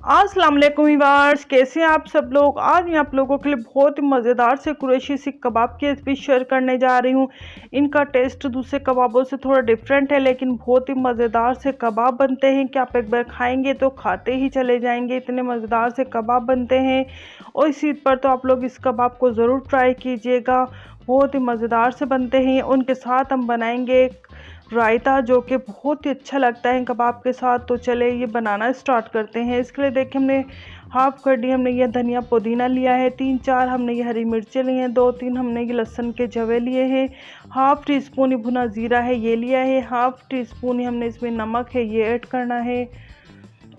अस्सलाम वालेकुम व्यूअर्स, कैसे हैं आप सब लोग। आज मैं आप लोगों के लिए बहुत ही मज़ेदार से कुरैशी सीख कबाब की रेसिपी शेयर करने जा रही हूं। इनका टेस्ट दूसरे कबाबों से थोड़ा डिफरेंट है, लेकिन बहुत ही मज़ेदार से कबाब बनते हैं कि आप एक बार खाएंगे तो खाते ही चले जाएंगे। इतने मज़ेदार से कबाब बनते हैं और इस ईद पर तो आप लोग इस कबाब को ज़रूर ट्राई कीजिएगा। बहुत ही मज़ेदार से बनते हैं। उनके साथ हम बनाएंगे रायता, जो कि बहुत ही अच्छा लगता है कबाब के साथ। तो चले ये बनाना स्टार्ट करते हैं। इसके लिए देखिए हमने हाफ कड़ी हमने ये धनिया पुदीना लिया है, 3-4 हमने ये हरी मिर्चें ली हैं, 2-3 हमने ये लहसुन के जवे लिए हैं, हाफ टी स्पून ही भुना ज़ीरा है ये लिया है, हाफ टी स्पून ही हमने इसमें नमक है ये ऐड करना है।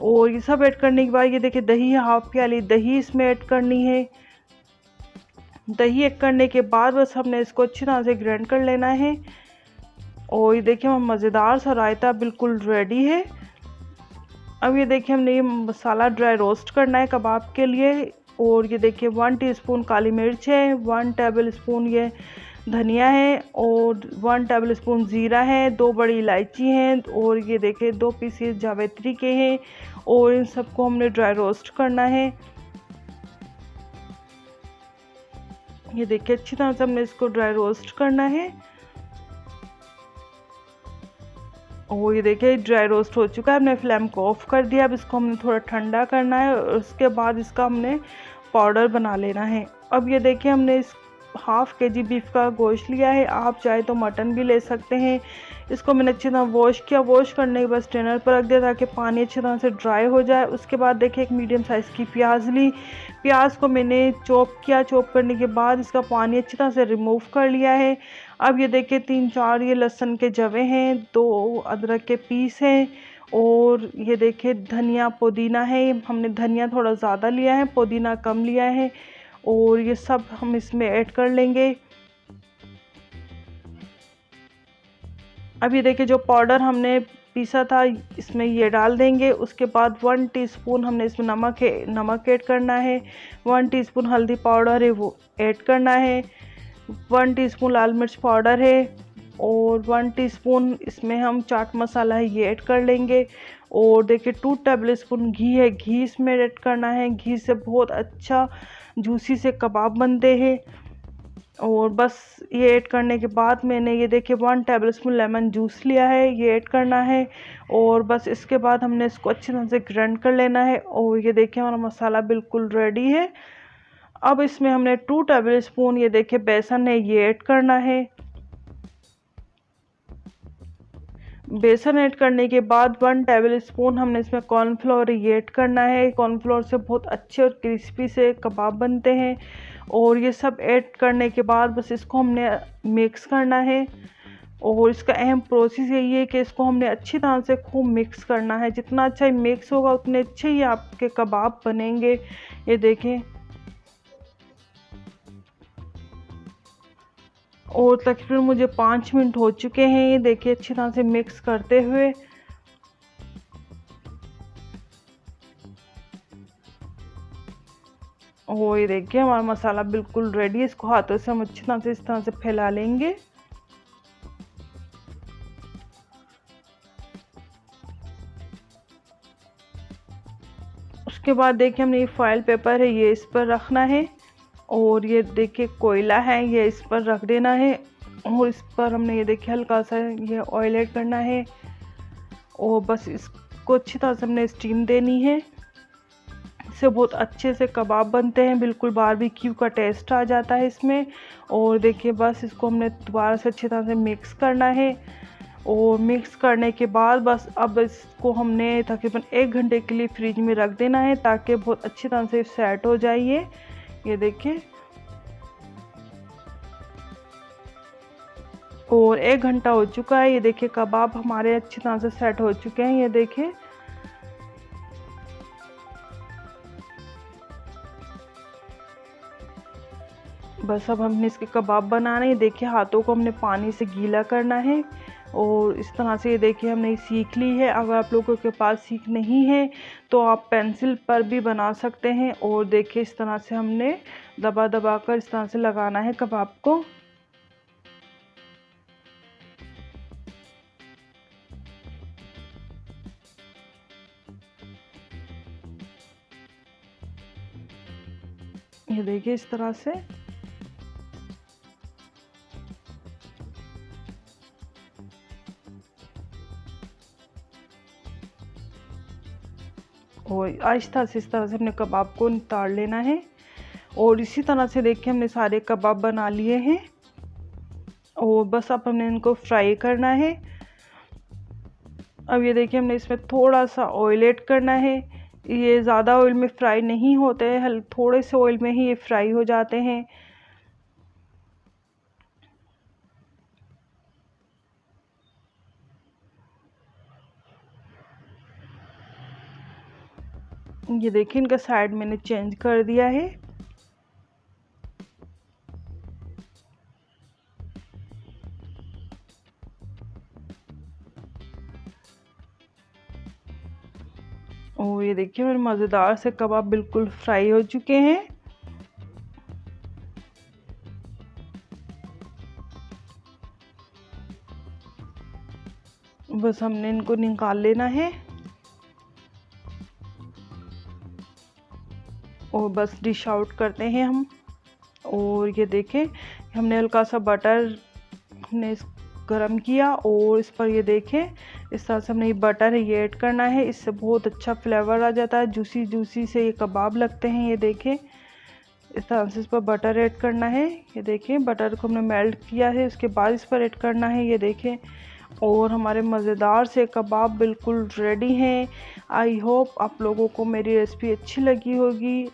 और ये सब ऐड करने के बाद ये देखिए दही है, हाफ प्याली दही इसमें ऐड करनी है। दही ऐड करने के बाद बस हमने इसको अच्छी तरह से ग्राइंड कर लेना है। और ये देखिए मज़ेदार सा रायता बिल्कुल रेडी है। अब ये देखिए हमने ये मसाला ड्राई रोस्ट करना है कबाब के लिए। और ये देखिए 1 टीस्पून काली मिर्च है, 1 टेबल स्पून ये धनिया है, और 1 टेबल स्पून ज़ीरा है, 2 बड़ी इलायची हैं, और ये देखिए 2 पीसेस जावित्री के हैं। और इन सबको हमने ड्राई रोस्ट करना है। ये देखिए अच्छी तरह से हमने इसको ड्राई रोस्ट करना है। और ये देखिए ड्राई रोस्ट हो चुका है, हमने फ्लेम को ऑफ कर दिया। अब इसको हमने थोड़ा ठंडा करना है और उसके बाद इसका हमने पाउडर बना लेना है। अब ये देखिए हमने इस हाफ केजी बीफ का गोश्त लिया है, आप चाहे तो मटन भी ले सकते हैं। इसको मैंने अच्छी तरह वॉश किया। वॉश करने के बाद स्ट्रेनर पर रख दिया ताकि पानी अच्छी तरह से ड्राई हो जाए। उसके बाद देखिए एक मीडियम साइज़ की प्याज ली। प्याज को मैंने चॉप किया। चॉप करने के बाद इसका पानी अच्छी तरह से रिमूव कर लिया है। अब ये देखिए 3-4 ये लहसुन के जवे हैं, 2 अदरक के पीस हैं, और ये देखिए धनिया पुदीना है। हमने धनिया थोड़ा ज़्यादा लिया है, पुदीना कम लिया है। और ये सब हम इसमें ऐड कर लेंगे। अब ये देखिए जो पाउडर हमने पीसा था इसमें ये डाल देंगे। उसके बाद 1 टीस्पून हमने इसमें नमक ऐड करना है, 1 टीस्पून हल्दी पाउडर है वो ऐड करना है, 1 टीस्पून लाल मिर्च पाउडर है, और 1 टीस्पून इसमें हम चाट मसाला है ये ऐड कर लेंगे। और देखिए 2 टेबल स्पून घी है, घी इसमें ऐड करना है। घी से बहुत अच्छा जूसी से कबाब बनते हैं। और बस ये ऐड करने के बाद मैंने ये देखिए 1 टेबल स्पून लेमन जूस लिया है ये ऐड करना है। और बस इसके बाद हमने इसको अच्छी तरह से ग्राइंड कर लेना है। और ये देखिए हमारा मसाला बिल्कुल रेडी है। अब इसमें हमने 2 टेबल स्पून ये देखिए बेसन है ये ऐड करना है। बेसन ऐड करने के बाद 1 टेबल स्पून हमने इसमें कॉर्नफ्लोर ये ऐड करना है। कॉर्नफ्लोर से बहुत अच्छे और क्रिस्पी से कबाब बनते हैं। और ये सब ऐड करने के बाद बस इसको हमने मिक्स करना है। और इसका अहम प्रोसेस यही है कि इसको हमने अच्छी तरह से खूब मिक्स करना है। जितना अच्छा मिक्स होगा उतने अच्छे ही आपके कबाब बनेंगे। ये देखें, और तकरीबन मुझे 5 मिनट हो चुके हैं। ये देखिए अच्छी तरह से मिक्स करते हुए। और ये देखिए हमारा मसाला बिल्कुल रेडी है। इसको हाथों से हम अच्छी तरह से इस तरह से फैला लेंगे। उसके बाद देखिए हमने ये फॉइल पेपर है ये इस पर रखना है। और ये देखिए कोयला है ये इस पर रख देना है। और इस पर हमने ये देखिए हल्का सा ये ऑयल ऐड करना है। और बस इसको अच्छी तरह से हमने स्टीम देनी है। इससे बहुत अच्छे से कबाब बनते हैं, बिल्कुल बारबेक्यू का टेस्ट आ जाता है इसमें। और देखिए बस इसको हमने दोबारा से अच्छी तरह से मिक्स करना है। और मिक्स करने के बाद बस अब इसको हमने तकरीबन 1 घंटे के लिए फ्रिज में रख देना है ताकि बहुत अच्छी तरह से सेट हो जाए। ये देखिए, और 1 घंटा हो चुका है। ये देखिए कबाब हमारे अच्छी तरह से सेट हो चुके हैं। ये देखिए, बस अब हमने इसके कबाब बनाने हैं। देखिए हाथों को हमने पानी से गीला करना है। और इस तरह से ये देखिए हमने सीख ली है। अगर आप लोगों के पास सीख नहीं है तो आप पेंसिल पर भी बना सकते हैं। और देखिए इस तरह से हमने दबा दबा कर इस तरह से लगाना है कबाब को। ये देखिए इस तरह से। और आहिस्ता से इस तरह से अपने कबाब को नितार लेना है। और इसी तरह से देखिए हमने सारे कबाब बना लिए हैं और बस अब हमने इनको फ्राई करना है। अब ये देखिए हमने इसमें थोड़ा सा ऑयल ऐड करना है। ये ज़्यादा ऑयल में फ्राई नहीं होते हैं, थोड़े से ऑयल में ही ये फ्राई हो जाते हैं। ये देखिए इनका साइड मैंने चेंज कर दिया है। और ये देखिए मेरे मज़ेदार से कबाब बिल्कुल फ्राई हो चुके हैं। बस हमने इनको निकाल लेना है और बस डिश आउट करते हैं हम। और ये देखें हमने हल्का सा बटर हमने गरम किया और इस पर ये देखें इस तरह से हमने ये बटर है ये ऐड करना है। इससे बहुत अच्छा फ्लेवर आ जाता है, जूसी जूसी से ये कबाब लगते हैं। ये देखें इस तरह से इस पर बटर ऐड करना है। ये देखें बटर को हमने मेल्ट किया है, उसके बाद इस पर ऐड करना है। ये देखें और हमारे मज़ेदार से कबाब बिल्कुल रेडी हैं। आई होप आप लोगों को मेरी रेसिपी अच्छी लगी होगी।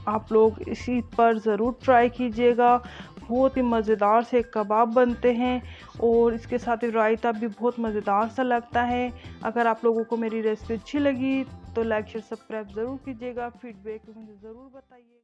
आप लोग इसी पर ज़रूर ट्राई कीजिएगा। बहुत ही मज़ेदार से कबाब बनते हैं और इसके साथ ही रायता भी बहुत मज़ेदार सा लगता है। अगर आप लोगों को मेरी रेसिपी अच्छी लगी तो लाइक शेयर सब्सक्राइब ज़रूर कीजिएगा। फीडबैक मुझे ज़रूर बताइए।